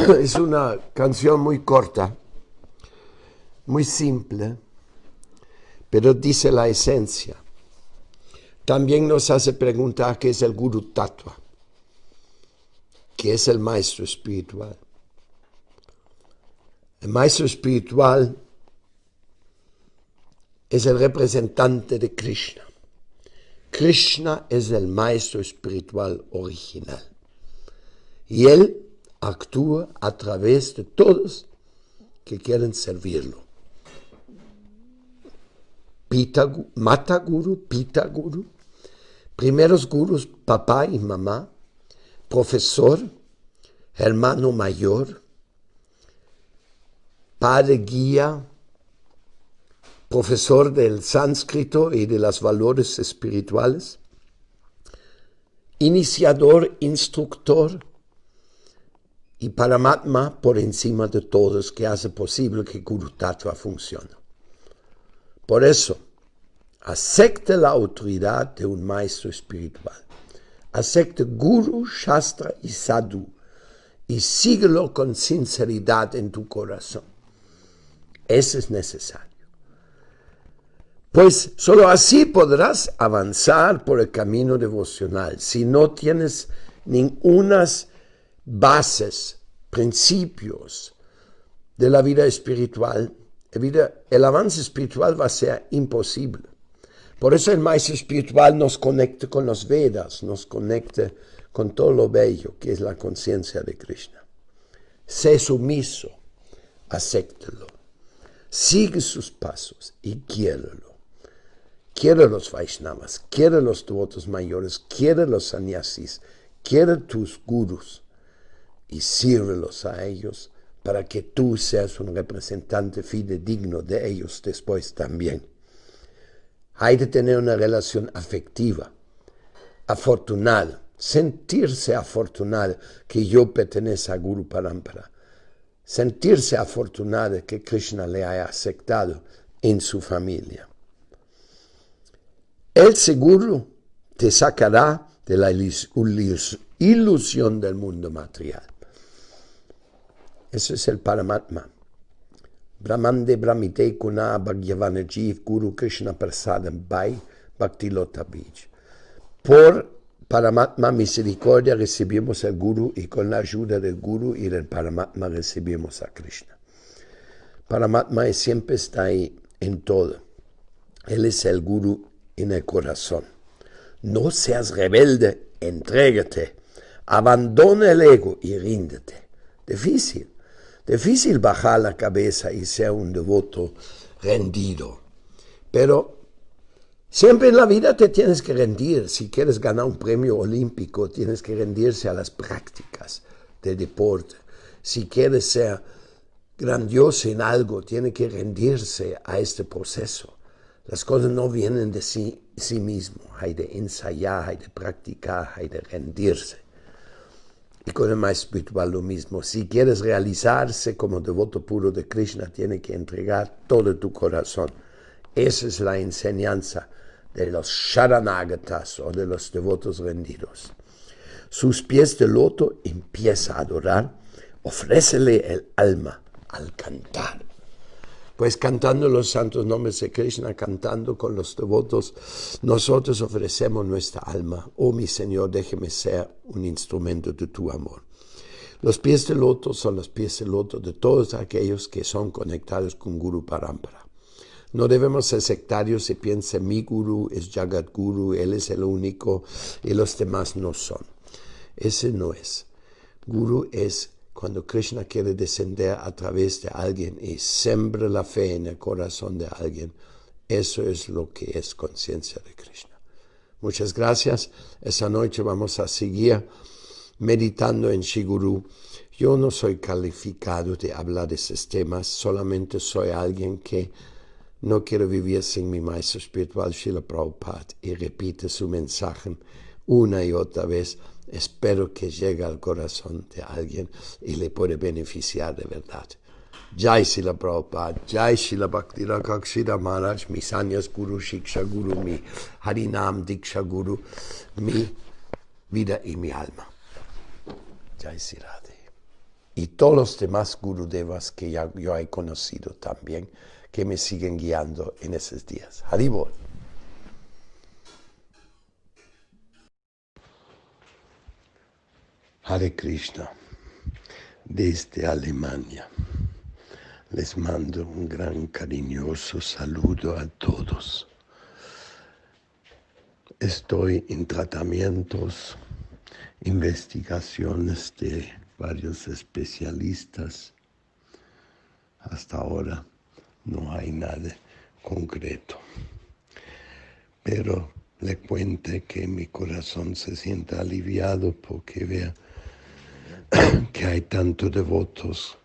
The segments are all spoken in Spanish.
Es una canción muy corta, muy simple, pero dice la esencia. También nos hace preguntar qué es el Guru Tattva, qué es el maestro espiritual. El maestro espiritual es el representante de Krishna. Krishna es el maestro espiritual original. Y él actúa a través de todos que quieren servirlo. Mata Guru, Pita Guru, primeros gurus, papá y mamá, profesor, hermano mayor, padre guía, profesor del sánscrito y de los valores espirituales, iniciador, instructor, y Paramatma por encima de todos, que hace posible que Guru Tattva funcione. Por eso, acepte la autoridad de un maestro espiritual. Acepte Guru, Shastra y Sadhu y síguelo con sinceridad en tu corazón. Eso es necesario. Pues solo así podrás avanzar por el camino devocional. Si no tienes ningunas bases, principios de la vida espiritual, el avance espiritual va a ser imposible. Por eso el maestro espiritual nos conecta con los Vedas, nos conecta con todo lo bello que es la conciencia de Krishna. Sé sumiso, acéptelo, sigue sus pasos y quiérelo. Quiere los Vaishnavas, quiere los devotos mayores, quiere los sannyasis, quiere tus gurus y sírvelos a ellos para que tú seas un representante fidedigno de ellos después también. Hay de tener una relación afectiva, afortunada, sentirse afortunado que yo pertenezco a Guru Parampara, sentirse afortunado que Krishna le haya aceptado en su familia. Él seguro te sacará de la ilusión del mundo material. Eso es el Paramatma. Brahmande Brahmite Kuna Bhagavanajiv Guru Krishna Prasadam Bhai Bhaktilota Bij. Por Paramatma misericordia recibimos al Guru y con la ayuda del Guru y del Paramatma recibimos a Krishna. Paramatma siempre está ahí en todo. Él es el Guru en el corazón. No seas rebelde, entrégate, abandona el ego y ríndete. Difícil bajar la cabeza y ser un devoto rendido. Pero siempre en la vida te tienes que rendir. Si quieres ganar un premio olímpico, tienes que rendirse a las prácticas del deporte. Si quieres ser grandioso en algo, tiene que rendirse a este proceso. Las cosas no vienen de sí mismo. Hay de ensayar, hay de practicar, hay de rendirse. Y con el maestro espiritual lo mismo. Si quieres realizarse como devoto puro de Krishna, tiene que entregar todo tu corazón. Esa es la enseñanza de los Sharanagatas o de los devotos rendidos. Sus pies de loto empieza a adorar, ofrécele el alma al cantar. Pues cantando los santos nombres de Krishna, cantando con los devotos, nosotros ofrecemos nuestra alma. Oh mi Señor, déjeme ser un instrumento de tu amor. Los pies de loto son los pies de loto de todos aquellos que son conectados con Guru Parampara. No debemos ser sectarios y piensen mi Guru es Jagat Guru, él es el único y los demás no son. Ese no es. Guru es cuando Krishna quiere descender a través de alguien y sembra la fe en el corazón de alguien. Eso es lo que es conciencia de Krishna. Muchas gracias. Esta noche vamos a seguir meditando en Shri Guru. Yo no soy calificado de hablar de esos temas, solamente soy alguien que no quiere vivir sin mi maestro espiritual, Srila Prabhupada, y repite su mensaje una y otra vez. Espero que llegue al corazón de alguien y le puede beneficiar de verdad. Jai Srila Prabhupada, Jai Srila Bhakti Kakshira Maharaj, mi Sanyas Guru, Shiksha Guru, mi Harinam Diksha Guru, mi vida y mi alma. Jai Sri Radhe. y todos los demás Gurudevas que yo he conocido también, que me siguen guiando en esos días. Haribol. Hare Krishna, desde Alemania. Les mando un gran cariñoso saludo a todos. Estoy en tratamientos, investigaciones de varios especialistas. Hasta ahora no hay nada concreto. Pero le cuento que mi corazón se siente aliviado porque vea que hay tantos devotos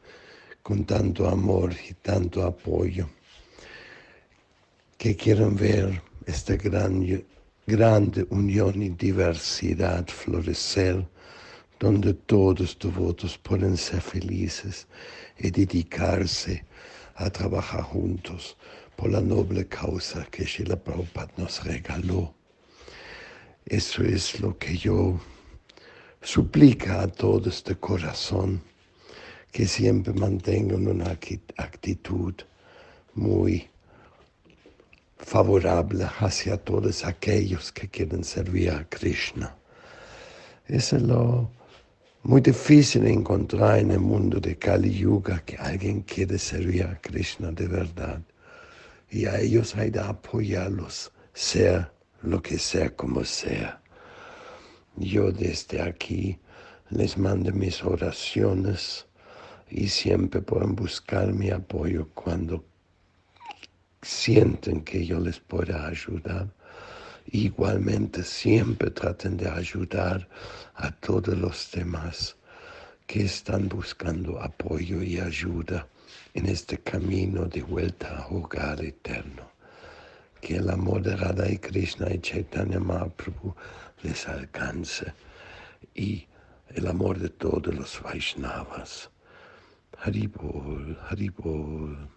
con tanto amor y tanto apoyo que quieren ver esta grande unión y diversidad florecer, donde todos los devotos pueden ser felices y dedicarse a trabajar juntos por la noble causa que Srila Prabhupada nos regaló. Eso es lo que yo suplica a todos de corazón, que siempre mantengan una actitud muy favorable hacia todos aquellos que quieren servir a Krishna. Es lo muy difícil encontrar en el mundo de Kali Yuga que alguien quiere servir a Krishna de verdad. Y a ellos hay de apoyarlos, sea lo que sea como sea. Yo desde aquí les mando mis oraciones y siempre pueden buscar mi apoyo cuando sienten que yo les pueda ayudar. Igualmente siempre traten de ayudar a todos los demás que están buscando apoyo y ayuda en este camino de vuelta a hogar eterno. Que el amor de Radha y Krishna y Chaitanya Mahaprabhu les alcance y el amor de todos los Vaishnavas. Haribol, Haribol.